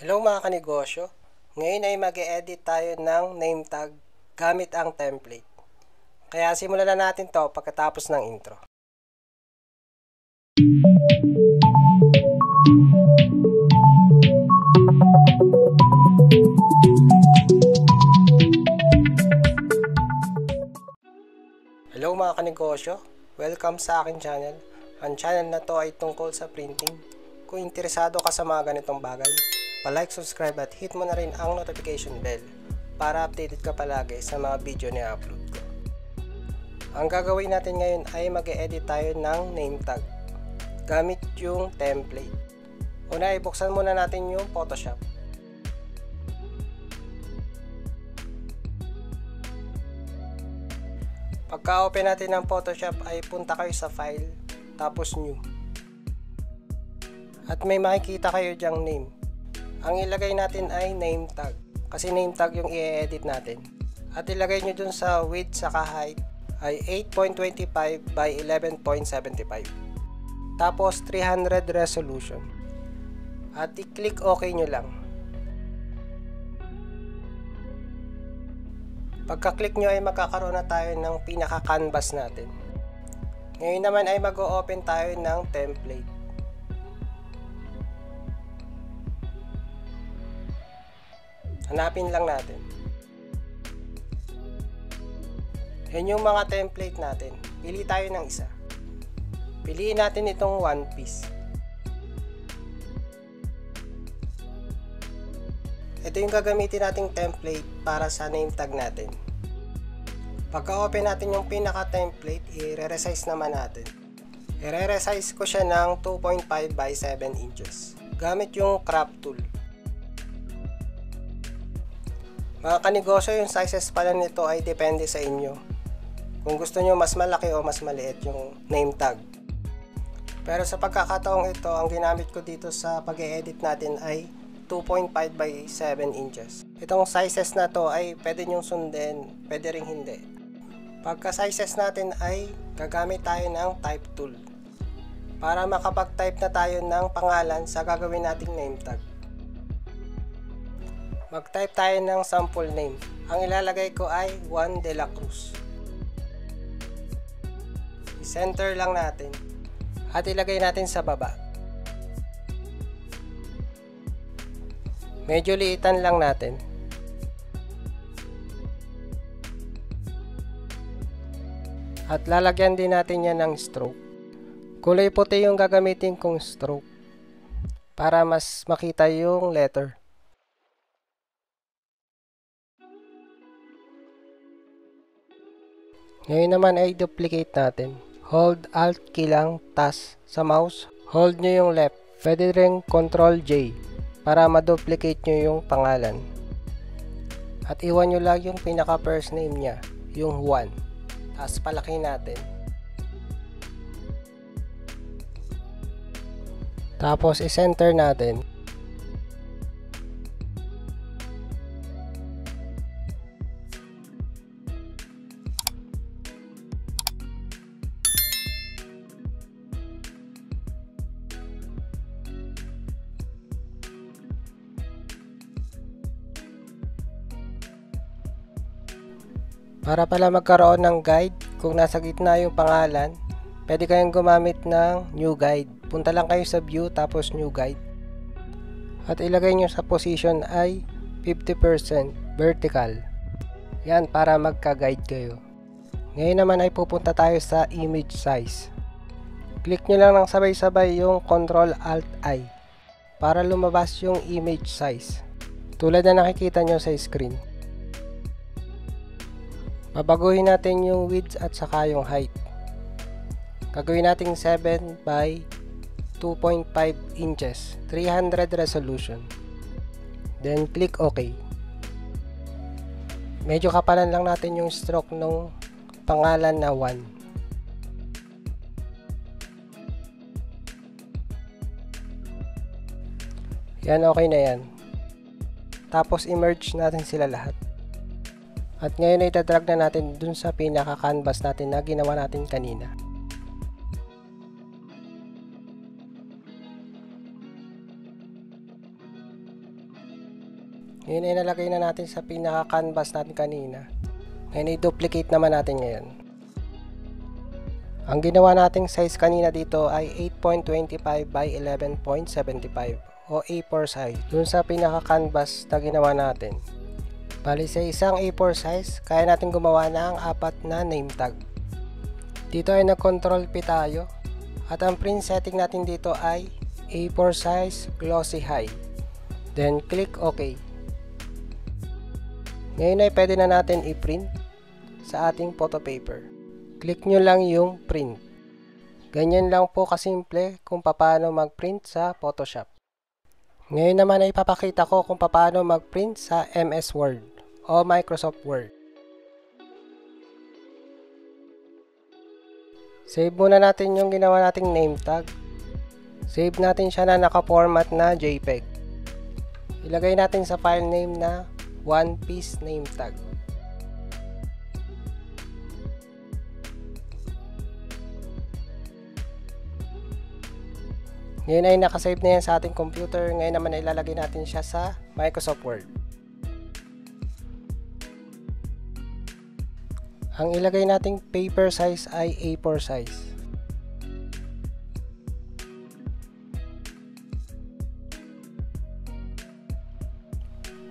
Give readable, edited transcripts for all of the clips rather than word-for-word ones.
Hello mga kanegosyo, ngayon ay mag-e-edit tayo ng name tag gamit ang template. Kaya simulan na natin to pagkatapos ng intro. Hello mga kanegosyo, welcome sa akin channel. Ang channel na to ay tungkol sa printing. Kung interesado ka sa mga ganitong bagay, pa-like, subscribe at hit mo na rin ang notification bell para updated ka palagi sa mga video na upload ko. Ang gagawin natin ngayon ay mag-e-edit tayo ng name tag gamit yung template. Una, ibuksan muna natin yung Photoshop. Pagka-open natin ng Photoshop ay punta kayo sa File, tapos New. At may makikita kayo dyang name. Ang ilagay natin ay name tag, kasi name tag yung i-edit natin. At ilagay nyo dun sa width saka height ay 8.25 by 11.75. Tapos 300 resolution. At i-click OK nyo lang. Pagka-click nyo ay magkakaroon na tayo ng pinaka-canvas natin. Ngayon naman ay mag-o-open tayo ng template. Hanapin lang natin. Yan yung mga template natin. Pili tayo ng isa. Piliin natin itong one piece. Ito yung gagamitin nating template para sa name tag natin. Pagka-open natin yung pinaka-template, i-resize naman natin. I-resize ko siya ng 2.5 by 7 inches. Gamit yung crop tool. Mga kanegosyo, yung sizes pala nito ay depende sa inyo. Kung gusto nyo mas malaki o mas maliit yung name tag. Pero sa pagkakataong ito, ang ginamit ko dito sa pag-e-edit natin ay 2.5 by 7 inches. Itong sizes na to ay pwede nyong sundin, pwede ring hindi. Pagka sizes natin ay gagamit tayo ng type tool para makapag-type na tayo ng pangalan sa gagawin nating name tag. Mag-type tayo ng sample name. Ang ilalagay ko ay Juan de la Cruz. I-center lang natin at ilagay natin sa baba. Medyo liitan lang natin. At lalagyan din natin yan ng stroke. Kulay puti yung gagamitin kong stroke para mas makita yung letter. Ngayon naman ay duplicate natin. Hold Alt key lang, tas sa mouse, hold nyo yung left. Pwede rin Ctrl J para ma-duplicate nyo yung pangalan. At iwan nyo lang yung pinaka first name nya, yung Juan. Tas palaki natin. Tapos i-center natin. Para pala magkaroon ng guide, kung nasa gitna yung pangalan, pwede kayong gumamit ng new guide. Punta lang kayo sa view tapos new guide. At ilagay nyo sa position ay 50% vertical. Yan para magka-guide kayo. Ngayon naman ay pupunta tayo sa image size. Click nyo lang ng sabay-sabay yung Ctrl Alt I para lumabas yung image size. Tulad na nakikita nyo sa screen. Babaguhin natin yung width at saka yung height. Gagawin natin 7 by 2.5 inches, 300 resolution. Then click OK. Medyo kapalan lang natin yung stroke ng pangalan na Juan. Yan, okay na yan. Tapos i-merge natin sila lahat. At ngayon ay dadrag na natin dun sa pinaka-canvas natin na ginawa natin kanina. Ngayon ay nalagay na natin sa pinaka-canvas natin kanina. Ngayon i-duplicate naman natin ngayon. Ang ginawa nating size kanina dito ay 8.25 by 11.75 o A4 size dun sa pinaka-canvas na ginawa natin. Bali sa isang A4 size, kaya natin gumawa ng 4 na name tag. Dito ay nag-control P tayo at ang print setting natin dito ay A4 size glossy high. Then click OK. Ngayon ay pwede na natin i-print sa ating photo paper. Click nyo lang yung print. Ganyan lang po kasimple kung paano mag-print sa Photoshop. Ngayon naman ay papakita ko kung paano mag-print sa MS Word o Microsoft Word. Save muna natin yung ginawa nating name tag. Save natin siya na naka-format na JPEG. Ilagay natin sa file name na One Piece Name Tag. Ngayon ay nakasave na yan sa ating computer. Ngayon naman ay ilalagay natin siya sa Microsoft Word. Ang ilagay nating paper size ay A4 size.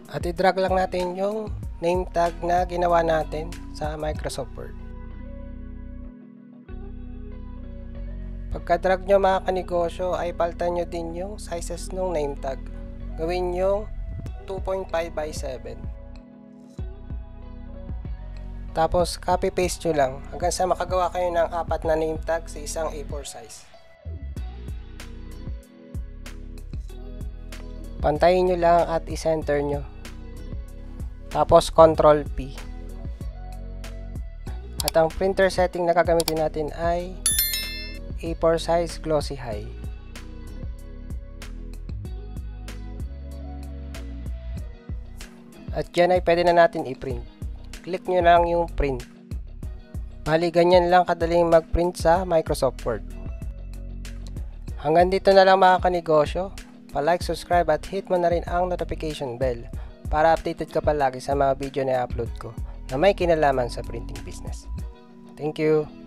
At i-drag lang natin yung name tag na ginawa natin sa Microsoft Word. Pagka-drag nyo mga kanegosyo ay palitan nyo din yung sizes ng name tag. Gawin yung 2.5 by 7. Tapos copy-paste nyo lang hanggang sa makagawa kayo ng 4 na name tag sa isang A4 size. Pantayin nyo lang at i-center nyo. Tapos Ctrl P. At ang printer setting na gagamitin natin ay A4 size glossy high. At yan ay pwede na natin i-print. Click nyo lang yung print. Bali ganyan lang kadaling mag-print sa Microsoft Word. Hanggang dito na lang mga kanegosyo. Pa-like, subscribe at hit mo na rin ang notification bell para updated ka palagi sa mga video na i-upload ko na may kinalaman sa printing business. Thank you!